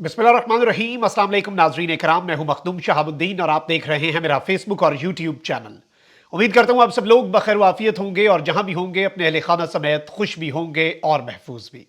बिस्मिल्लाहिर्रहमानिर्रहीम। अस्सलाम वालेकुम नाज़रीन इकराम, मैं हूं मखदूम शहाबुद्दीन और आप देख रहे हैं मेरा फेसबुक और यूट्यूब चैनल। उम्मीद करता हूं आप सब लोग बखैर वाफियत होंगे और जहां भी होंगे अपने अहले खाना समेत खुश भी होंगे और महफूज भी।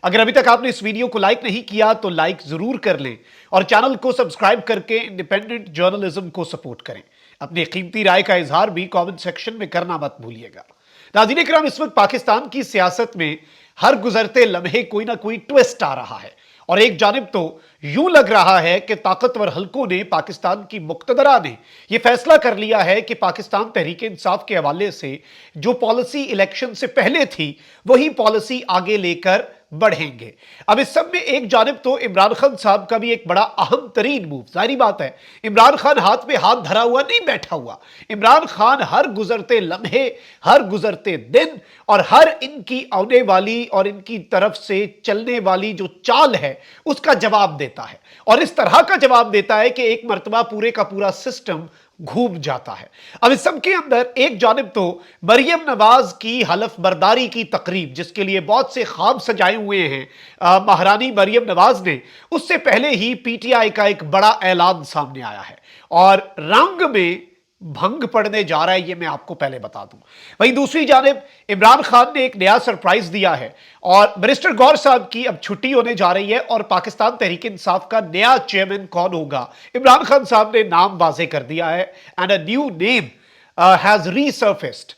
अगर अभी तक आपने इस वीडियो को लाइक नहीं किया तो लाइक जरूर कर लें और चैनल को सब्सक्राइब करके इंडिपेंडेंट जर्नलिज्म को सपोर्ट करें। अपनी कीमती राय का इजहार भी कमेंट सेक्शन में करना मत भूलिएगा। नाज़रीन इकराम, इस वक्त पाकिस्तान की सियासत में हर गुजरते लम्हे कोई ना कोई ट्विस्ट आ रहा है और एक जानिब तो यूं लग रहा है कि ताकतवर हलकों ने, पाकिस्तान की मुक्तदरा ने यह फैसला कर लिया है कि पाकिस्तान तहरीक इंसाफ के हवाले से जो पॉलिसी इलेक्शन से पहले थी वही पॉलिसी आगे लेकर बढ़ेंगे। अब इस सब में एक जानिब तो इमरान खान साहब का भी एक बड़ा अहम तरीन मूव, जाहिर बात है इमरान खान हाथ पे हाथ धरा हुआ नहीं बैठा हुआ। इमरान खान हर गुजरते लम्हे, हर गुजरते दिन और हर इनकी आने वाली और इनकी तरफ से चलने वाली जो चाल है उसका जवाब देता है और इस तरह का जवाब देता है कि एक मर्तबा पूरे का पूरा सिस्टम घूम जाता है। अब इस सब के अंदर एक जानिब तो मरियम नवाज की हलफ बर्दारी की तकरीब, जिसके लिए बहुत से ख्वाब सजाए हुए हैं महारानी मरियम नवाज ने, उससे पहले ही पीटीआई का एक बड़ा ऐलान सामने आया है और रंग में भंग पड़ने जा रहा है, ये मैं आपको पहले बता दूं। वहीं दूसरी जानिब इमरान खान ने एक नया सरप्राइज दिया है और बैरिस्टर गौर साहब की अब छुट्टी होने जा रही है और पाकिस्तान तहरीक इंसाफ का नया चेयरमैन कौन होगा, इमरान खान साहब ने नाम वाजे कर दिया है and a new name has resurfaced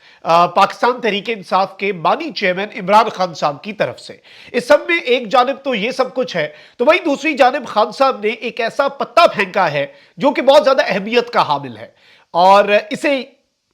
Pakistan Tehreek Insaf के बानी चेयरमैन इमरान खान साहब की तरफ से। इस सब में एक जानिब तो ये सब कुछ है तो वहीं दूसरी जानिब खान साहब ने एक ऐसा पत्ता फेंका है जो कि बहुत ज्यादा अहमियत का हामिल है और इसे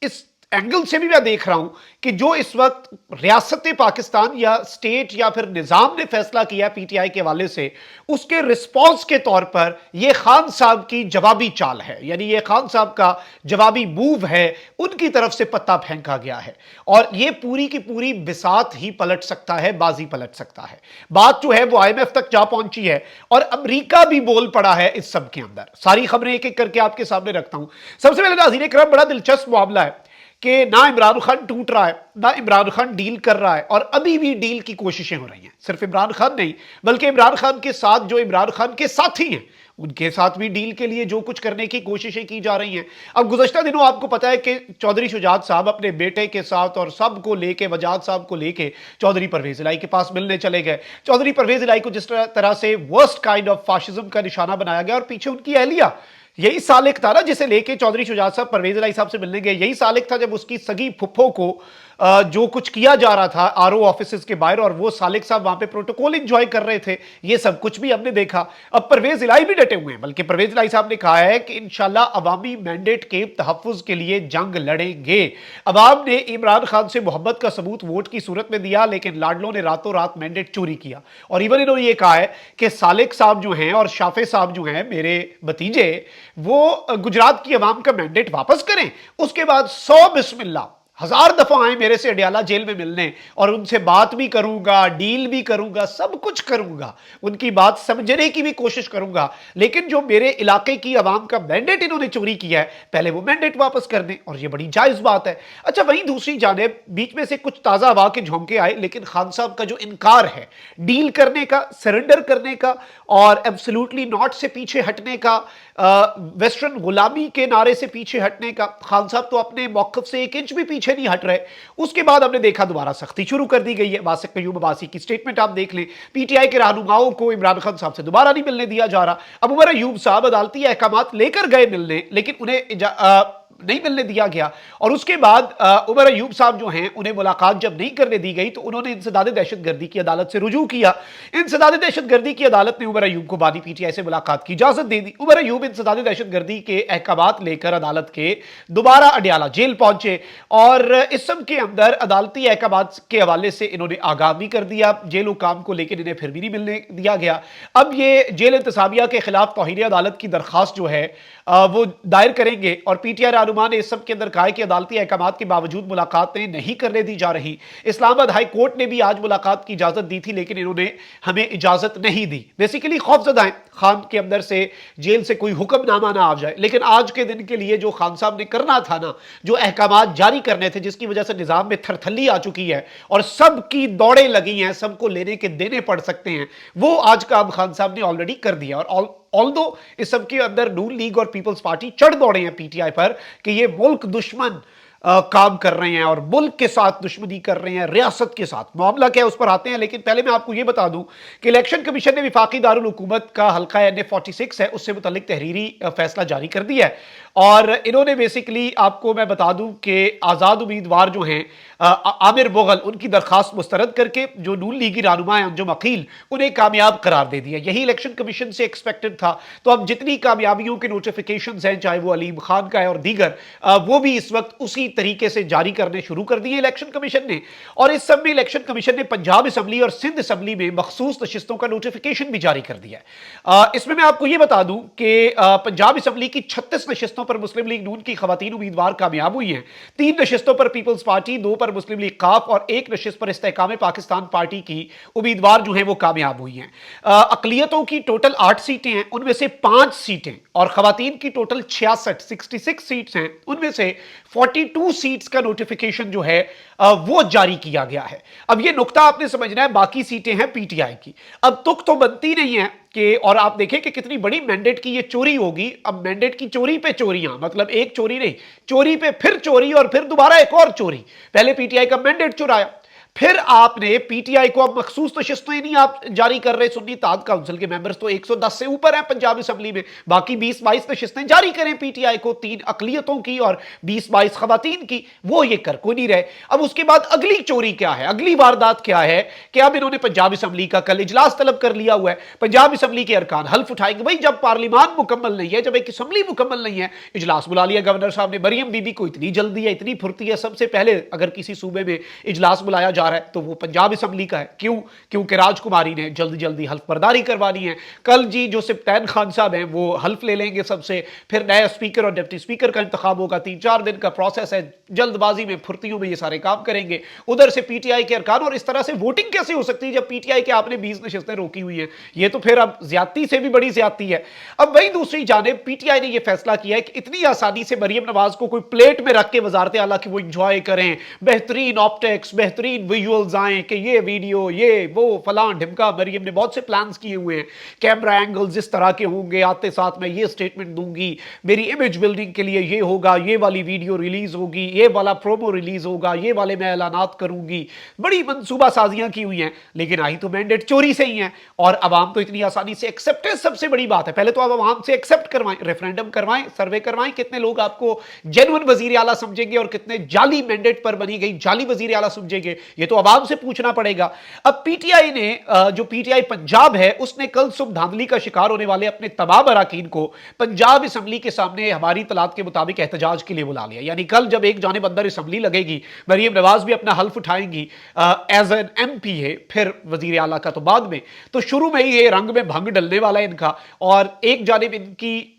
इस एंगल से भी मैं देख रहा हूं कि जो इस वक्त रियासत पाकिस्तान या स्टेट या फिर निजाम ने फैसला किया पीटीआई के हवाले से, उसके रिस्पॉन्स के तौर पर यह खान साहब की जवाबी चाल है, यानी यह खान साहब का जवाबी मूव है, उनकी तरफ से पत्ता फेंका गया है और यह पूरी की पूरी बिसात ही पलट सकता है, बाजी पलट सकता है। बात जो है वो आईएमएफ तक जा पहुंची है और अमेरिका भी बोल पड़ा है इस सब के अंदर। सारी खबरें एक एक करके आपके सामने रखता हूं। सबसे पहले नाज़रीन इकराम, बड़ा दिलचस्प मामला है कि ना इमरान खान टूट रहा है, ना इमरान खान डील कर रहा है और अभी भी डील की कोशिशें हो रही हैं। सिर्फ इमरान खान नहीं बल्कि इमरान खान के साथ जो इमरान खान के साथी हैं उनके साथ भी डील के लिए जो कुछ करने की कोशिशें की जा रही हैं। अब गुज़श्ता दिनों आपको पता है कि चौधरी शुजात साहब अपने बेटे के साथ और सबको लेके, वजाद साहब को लेके चौधरी परवेज इलाही के पास मिलने चले गए। चौधरी परवेज इलाही को जिस तरह से वर्स्ट काइंड ऑफ फाशिज्म का निशाना बनाया गया और पीछे उनकी अहलिया, यही सालिक था ना जिसे लेके चौधरी शुजात साहब परवेज इलाही साहब से मिलने गए। यही सालिक था जब उसकी सगी फुफ्फो को जो कुछ किया जा रहा था आरओ ऑफिस के बाहर और वो सालिक साहब वहां पे प्रोटोकॉल एंजॉय कर रहे थे। ये सब कुछ भी हमने देखा। अब परवेज इलाही भी डटे हुए हैं, बल्कि परवेज इलाही साहब ने कहा है कि इंशाल्लाह अवामी मैंडेट के तहफ्फुज के लिए जंग लड़ेंगे। अवाम ने इमरान खान से मोहब्बत का सबूत वोट की सूरत में दिया, लेकिन लाडलों ने रातों रात मैंडेट चोरी किया और इवन इन्होंने ये कहा है कि सालिक साहब जो हैं और शाफे साहब जो हैं मेरे भतीजे, वो गुजरात की अवाम का मैंडेट वापस करें, उसके बाद 100 बिस्मिल्लाह 1000 दफा आए मेरे से अडियाला जेल में मिलने और उनसे बात भी करूंगा, डील भी करूंगा, सब कुछ करूंगा, उनकी बात समझने की भी कोशिश करूंगा, लेकिन जो मेरे इलाके की आवाम का मैंडेट इन्होंने चोरी किया है पहले वो मैंडेट वापस कर दें और ये बड़ी जायज बात है। अच्छा, वहीं दूसरी जानिब बीच में से कुछ ताजा हवा के झोंके आए, लेकिन खान साहब का जो इनकार है डील करने का, सरेंडर करने का और एब्सोल्युटली नॉट से पीछे हटने का, वेस्टर्न गुलामी के नारे से पीछे हटने का, खान साहब तो अपने मौकफ से एक इंच भी पीछे नहीं हट रहे। उसके बाद हमने देखा दोबारा सख्ती शुरू कर दी गई है। वासिक कयूम अब्बासी की स्टेटमेंट आप देख लें, पीटीआई के रहनुमाओं को इमरान खान साहब से दोबारा नहीं मिलने दिया जा रहा। अब उमर अयूब साहब अदालती अहकामात लेकर गए मिलने, लेकिन उन्हें नहीं मिलने दिया गया और उसके बाद उमर अयूब साहब जो हैं उन्हें मुलाकात जब नहीं करने दी गई तो उन्होंने इंसदाद दहशतगर्दी की अदालत से रुजू किया। इंसदाद दहशतगर्दी की अदालत ने उमर अयूब को बानी पीटीआई से मुलाकात की इजाजत दे दी। उमर अयूब इंसदाद दहशतगर्दी के अहकामात लेकर अदालत के दोबारा अडियाला जेल पहुंचे और इस सब के अंदर अदालती अहकामात के हवाले से इन्होंने आगाह भी कर दिया। जेल हुकाम को लेकर इन्हें फिर भी नहीं मिलने दिया गया। अब ये जेल इंतसाबिया के खिलाफ तौहीन अदालत की दरखास्त जो है वो दायर करेंगे और पीटीआई रहनुमा ने इस सब के अंदर कहा है कि अदालती अहकाम के बावजूद मुलाकातें नहीं करने दी जा रही। इस्लामाबाद हाई कोर्ट ने भी आज मुलाकात की इजाजत दी थी, लेकिन इन्होंने हमें इजाजत नहीं दी। बेसिकली खौफजदा है खान के अंदर से जेल से कोई हुक्मनामा ना आ जाए, लेकिन आज के दिन के लिए जो खान साहब ने करना था ना, जो अहकाम जारी करने थे, जिसकी वजह से निजाम में थरथल्ली आ चुकी है और सबकी दौड़ें लगी हैं, सबको लेने के देने पड़ सकते हैं, वो आज काम खान साहब ने ऑलरेडी कर दिया। और ऑल्दो इस सब के अंदर नून लीग और पीपल्स पार्टी चढ़ दौड़े हैं पीटीआई पर कि ये मुल्क दुश्मन काम कर रहे हैं और मुल्क के साथ दुश्मनी कर रहे हैं, रियासत के साथ। मामला क्या है उस पर आते हैं, लेकिन पहले मैं आपको यह बता दूं कि इलेक्शन कमीशन ने विफाकी दारुल हुकूमत का हल्का NA-46 है उससे मुतल्लिक तहरीरी फैसला जारी कर दिया है। और इन्होंने बेसिकली आपको मैं बता दूं कि आज़ाद उम्मीदवार जो हैं आमिर मुगल, उनकी दरखास्त मुस्तरद करके जो नून लीगी रहनुमा हैं अंजुम अकील, उन्हें कामयाब करार दे दिया। यही इलेक्शन कमीशन से एक्सपेक्टेड था। तो अब जितनी कामयाबियों के नोटिफिकेशंस हैं, चाहे वो अलीम खान का है और दीगर, वो भी इस वक्त उसी तरीके से जारी करने शुरू कर दिए इलेक्शन कमीशन ने। और इस सब में इलेक्शन कमीशन ने पंजाब असम्बली और सिंध असम्बली में मखसूस नशिस्तों का नोटिफिकेशन भी जारी कर दिया है। इसमें मैं आपको यह बता दूं कि पंजाब असम्बली की 36 नशिस्तों पर मुस्लिम लीग नून की खवातीन उम्मीदवार कामयाब हुई हैं। 3 नशिस्तों पर पीपल्स पार्टी, 2 पर मुस्लिम लीग काफ और 1 नशिस्त पर इस्तेहकाम पाकिस्तान पार्टी की उम्मीदवार जो हैं वो कामयाब हुई हैं। अकलियतों की टोटल 8 सीटें हैं, उनमें से 5 सीटें, और खवातीन की टोटल 66 सीट्स हैं, उनमें से 42 सीट्स का नोटिफिकेशन जो है वो जारी किया गया है। अब ये नुक्ता आपने समझना है, बाकी सीटें हैं पीटीआई की। अब तुक तो बनती नहीं है कि, और आप देखें कि कितनी बड़ी मैंडेट की ये चोरी होगी। अब मैंडेट की चोरी पे चोरियां, मतलब एक चोरी नहीं, चोरी पे फिर चोरी और फिर दोबारा एक और चोरी। पहले पीटीआई का मैंडेट चुराया, फिर आपने पीटीआई को अब मखसूस नशिस्तें नहीं आप जारी कर रहे। सुन्नी इत्तेहाद काउंसिल के मेंबर्स तो 110 से ऊपर हैं पंजाब असम्बली में, बाकी 20-22 नशिस्तें जारी करें पीटीआई को, 3 अकलियतों की और 20-22 खवातीन की, वो ये कर को नहीं रहे। अब उसके बाद अगली चोरी क्या है, अगली वारदात क्या है कि अब इन्होंने पंजाब असम्बली का कल इजलास तलब कर लिया हुआ है। पंजाब असम्बली के अरकान हल्फ उठाएंगे। भाई जब पार्लियामान मुकम्मल नहीं है, जब एक असम्बली मुकम्मल नहीं है, इजलास बुला लिया गवर्नर साहब ने। मरियम बीबी को इतनी जल्दी है, इतनी फुर्ती है, सबसे पहले अगर किसी सूबे में इजलास बुलाया जा रहा है तो वो पंजाब असम्बली का है। क्यों? क्योंकि राजकुमारी ने जल्दी जल्दी हल्फ बर्दारी करवानी है। कल जी जो सिप्तैन खान साहब हैं वो हल्फ ले लेंगे सबसे, फिर नया स्पीकर और डिप्टी स्पीकर का इंतखाब होगा। 3-4 दिन का प्रोसेस है, जल्दबाजी में फुर्तियों में ये सारे काम करेंगे। उधर से पीटीआई के अरकान, और इस तरह से वोटिंग कैसे हो सकती है जब पीटीआई के आपने 20 नशिस्तें रोकी हुई हैं? ये तो फिर अब ज्यादती से भी बड़ी ज्यादती है। अब वही दूसरी जानिब पीटीआई ने यह फैसला किया है कि इतनी आसानी से मरियम नवाज को कोई प्लेट में रख के वजारत आला की वो इंजॉय करें, बेहतरीन ऑप्टिक्स, बेहतरीन विजुअल्स आए कि ये वीडियो, ये वो फलां ढिमका। मरियम ने बहुत से प्लान्स किए हुए हैं, कैमरा एंगल्स इस तरह के होंगे, आते साथ मैं ये स्टेटमेंट दूंगी, मेरी इमेज बिल्डिंग के लिए ये होगा, ये वाली वीडियो रिलीज होगी, ये वाला प्रोमो रिलीज होगा, ये वाले मैं ऐलानात करूंगी। बड़ी मंसूबा साजियां की हुई हैं, लेकिन आई तो मैंडेट चोरी से ही है। और अवाम तो इतनी आसानी से एक्सेप्टेंस सबसे बड़ी बात है। पहले तो आप अवाम से एक्सेप्ट करवाएं, रेफरेंडम करवाएं, सर्वे करवाएं, कितने लोग आपको जेन्युइन वजीर आला समझेंगे और कितने जाली मैंडेट पर बनी गई जाली वजीर आला समझेंगे, ये तो अवाम से पूछना पड़ेगा। अब पीटीआई ने, जो पीटीआई पंजाब है, उसने कल सुबह धांधली का शिकार होने वाले अपने तमाम अरकान को पंजाब असम्बली के सामने हमारी तलात के मुताबिक एहतजाज के लिए बुला लिया। यानी कल जब एक जानिब अंदर असम्बली लगेगी, मरियम नवाज भी अपना हल्फ उठाएंगी एज एन एमपी है, फिर वजीर आला का तो बाद में, तो शुरू में ही ये रंग में भंग डलने वाला है इनका। और एक जानिब इनकी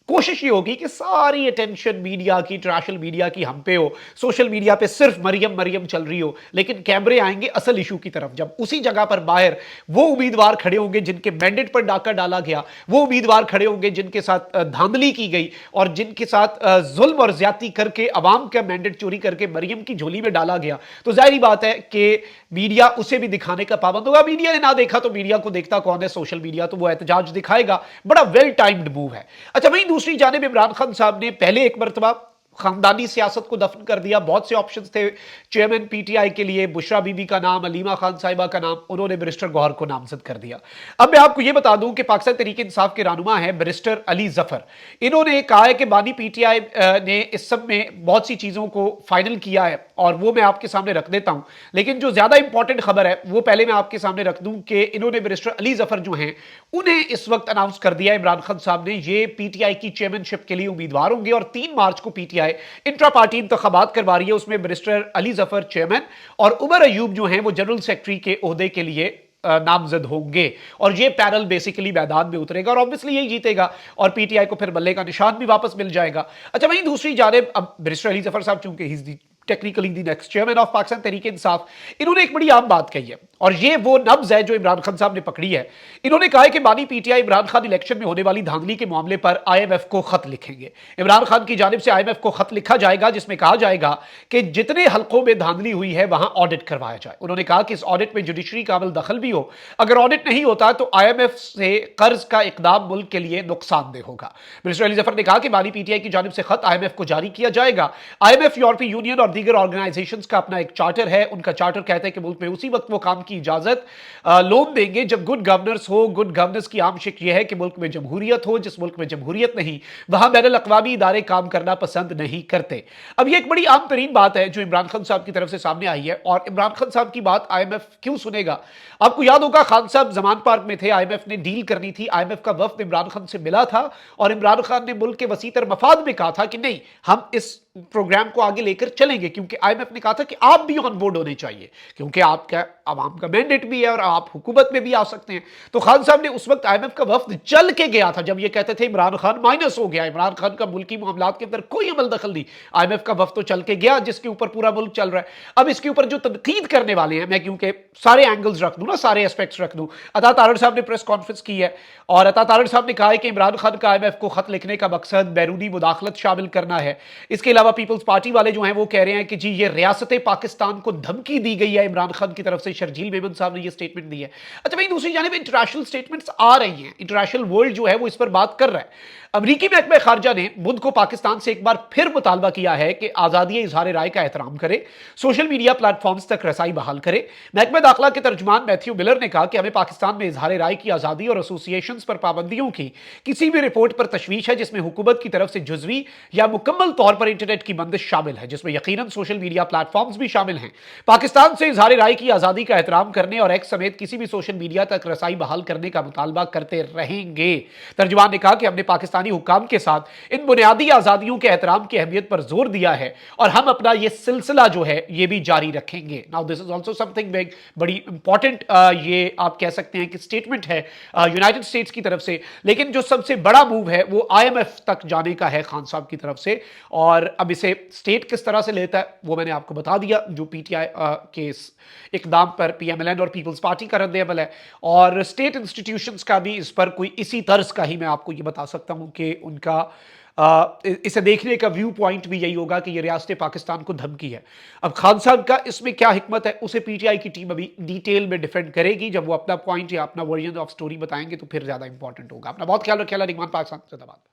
कोशिश ये होगी कि सारी अटेंशन मीडिया की, ट्रैशल मीडिया की हम पे हो, सोशल मीडिया पे सिर्फ मरियम मरियम चल रही हो, लेकिन कैमरे आएंगे असल इशू की तरफ। जब उसी जगह पर बाहर वो उम्मीदवार खड़े होंगे जिनके मैंडेट पर डाका डाला गया, वो उम्मीदवार खड़े होंगे जिनके साथ धांधली की गई और जिनके साथ जुल्म और ज्यादती करके अवाम का मैंडेट चोरी करके मरियम की झोली में डाला गया, तो जाहिर बात है कि मीडिया उसे भी दिखाने का पाबंद होगा। मीडिया ने ना देखा तो मीडिया को देखता कौन है? Social media. तो वो एहतजाज दिखाएगा। बड़ा वेल टाइम्ड मूव है। अच्छा, वहीं दूसरी जानिब इमरान खान साहब ने पहले एक मरतबा खानदानी सियासत को दफन कर दिया। बहुत से ऑप्शंस थे चेयरमैन पीटीआई के लिए, बुशरा बीबी का नाम, अलीमा खान साहिबा का नाम, उन्होंने बैरिस्टर गौहर को नामजद कर दिया। अब मैं आपको यह बता दूं कि पाकिस्तान तहरीक इंसाफ के रहनुमा है बैरिस्टर अली जफर। इन्होंने कहा है कि बानी पीटीआई ने इस सब में बहुत सी चीजों को फाइनल किया है और वो मैं आपके सामने रख देता हूं, लेकिन जो ज्यादा इंपॉर्टेंट खबर है वो पहले मैं आपके सामने रख दूं कि इन्होंने बैरिस्टर अली जफर जो हैं उन्हें इस वक्त अनाउंस कर दिया इमरान खान साहब ने, ये पीटीआई की चेयरमैनशिप के लिए उम्मीदवार होंगे और 3 मार्च को पीटीआई इंट्रा पार्टी इंतखाबात करवा रही है। उसमें बैरिस्टर अली जफर चेयरमैन और उमर अयूब जो हैं वो जनरल सेक्रेटरी के ओहदे के लिए नामजद होंगे और ये पैनल बेसिकली मैदान में उतरेगा और ऑब्वियसली यही जीतेगा और पीटीआई को फिर बल्ले का निशान भी वापस मिल जाएगा। अच्छा, वहीं दूसरी जानिब अब बैरिस्टर अली जफर साहब, चूंकि he is the technically the next chairman of Pakistan Tehreek Insaf, इन्होंने एक बड़ी आम बात कही है और ये वो नब्ज है जो इमरान खान साहब ने पकड़ी है। इन्होंने कहा है कि बानी पीटीआई इमरान खान इलेक्शन में होने वाली धांधली के मामले पर आईएमएफ को खत लिखेंगे। इमरान खान की जानिब से आईएमएफ को खत लिखा जाएगा जिसमें कहा जाएगा कि जितने हलकों में धांधली हुई है वहां ऑडिट करवाया जाए। उन्होंने कहा कि इस ऑडिट में जुडिशरी का अमल दखल भी हो, अगर ऑडिट नहीं होता तो आईएमएफ से कर्ज का इकदाम मुल्क के लिए नुकसानदेह होगा। बैरिस्टर अली जफर ने कहा कि बानी पीटीआई की जानिब से खत आईएमएफ को जारी किया जाएगा। आईएमएफ, यूरोपीय यूनियन और दीगर ऑर्गेनाइजेशन का अपना एक चार्टर है। उनका चार्टर कहता है कि मुल्क में उसी वक्त वो काम की इजाजत लोन देंगे जब गुड गवर्नेंस हो। गुड गवर्नेंस की आम शिक यह है कि मुल्क में जमहूरियत हो। जिस मुल्क में जमहूरियत नहीं वहां बैनुल अक़वामी इदारे काम करना पसंद नहीं करते। अब ये एक बड़ी आम तरीन बात है जो इमरान खान साहब की तरफ से सामने आई है। और इमरान खान साहब की बात आईएमएफ क्यों सुनेगा? आपको याद होगा खान साहब जमान पार्क में थे, आईएमएफ ने डील करनी थी, आईएमएफ का वफ्द इमरान खान से मिला था और इमरान खान ने मुल्क के वसीतर मफाद में कहा था कि नहीं, हम इस प्रोग्राम को आगे लेकर चलेंगे, क्योंकि आईएमएफ ने कहा था कि आप भी ऑन बोर्ड होने चाहिए क्योंकि आपका आवाम का मैंडेट भी है और आप हुकूमत में भी आ सकते हैं। तो खान साहब ने उस वक्त आईएमएफ का वफ्द चल के गया था जब ये कहते थे इमरान खान माइनस हो गया, इमरान खान का मुल्की मामलात के अंदर कोई अमल दखल नहीं। आईएमएफ का वफ्द तो चल के गया जिसके ऊपर पूरा मुल्क चल रहा है। अब इसके ऊपर जो तनकीद करने वाले हैं, मैं क्योंकि सारे एंगल्स रख दूं ना, सारे एस्पेक्ट्स रख दूं, अता तारड़ साहब ने प्रेस कॉन्फ्रेंस की है और अता तारड़ साहब ने कहा है कि इमरान खान का आईएमएफ को खत लिखने का मकसद बैरूनी मुदाखलत शामिल करना है। इसके अलावा पीपल्स पार्टी वाले जो हैं वो कह रहे हैं कि जी ये रियासत पाकिस्तान को धमकी दी गई है इमरान खान की तरफ से। शर्जील मेमन साहब ने ये स्टेटमेंट दी है। अच्छा, वहीं दूसरी जानिब इंटरनेशनल स्टेटमेंट्स आ रही हैं, इंटरनेशनल वर्ल्ड जो है वो इस पर बात कर रहा है। अमरीकी महकमा खारजा ने बुध को पाकिस्तान से एक बार फिर मुतालबा किया है कि आजादी इजहार राय का एहतराम करे, सोशल मीडिया प्लेटफॉर्म्स तक रसाई बहाल करे। महकमा दाखिला के तर्जुमान मैथ्यू मिलर ने कहा कि हमें पाकिस्तान में इजहार राय की आजादी और एसोसिएशंस पर पाबंदियों की किसी भी रिपोर्ट पर तशवीश है जिसमें हुकूमत की तरफ से जुजवी या मुकम्मल तौर पर इंटरनेट की बंदिश शामिल है, जिसमें यकीनन सोशल मीडिया प्लेटफॉर्म्स भी शामिल हैं। पाकिस्तान से इजहार राय की आजादी का एहतराम करने और एक्स समेत किसी भी सोशल मीडिया तक रसाई बहाल करने का मुतालबा करते रहेंगे। तर्जुमान ने कहा कि हमने पाकिस्तानी हुक्काम के साथ इन बुनियादी आजादियों के एहतराम की अहमियत पर जोर दिया है और हम अपना ये सिलसिला जो है ये भी जारी रखेंगे। Now this is also something big, बड़ी इंपॉर्टेंट ये आप कह सकते हैं कि स्टेटमेंट है यूनाइटेड स्टेट्स की तरफ से। लेकिन जो सबसे बड़ा मूव है वो आईएमएफ तक जाने का है खान साहब की तरफ से, और अब इसे स्टेट किस तरह से लेता है वो मैंने आपको बता दिया। जो पीटीआई के इकदाम पर पीएमएलएन और पीपल्स पार्टी का रद्द अमल है और स्टेट इंस्टीट्यूशंस का भी इस पर कोई इसी तर्ज का ही मैं आपको ये बता सकता हूं कि उनका इसे देखने का व्यू पॉइंट भी यही होगा कि ये रियासत पाकिस्तान को धमकी है। अब खान साहब का इसमें क्या हिकमत है उसे पीटीआई की टीम अभी डिटेल में डिफेंड करेगी। जब वो अपना पॉइंट या अपना वर्जन ऑफ स्टोरी बताएंगे तो फिर ज्यादा इंपॉर्टेंट होगा। अपना बहुत ख्याल रखिए। रिगमान पाकिस्तान जिंदाबाद।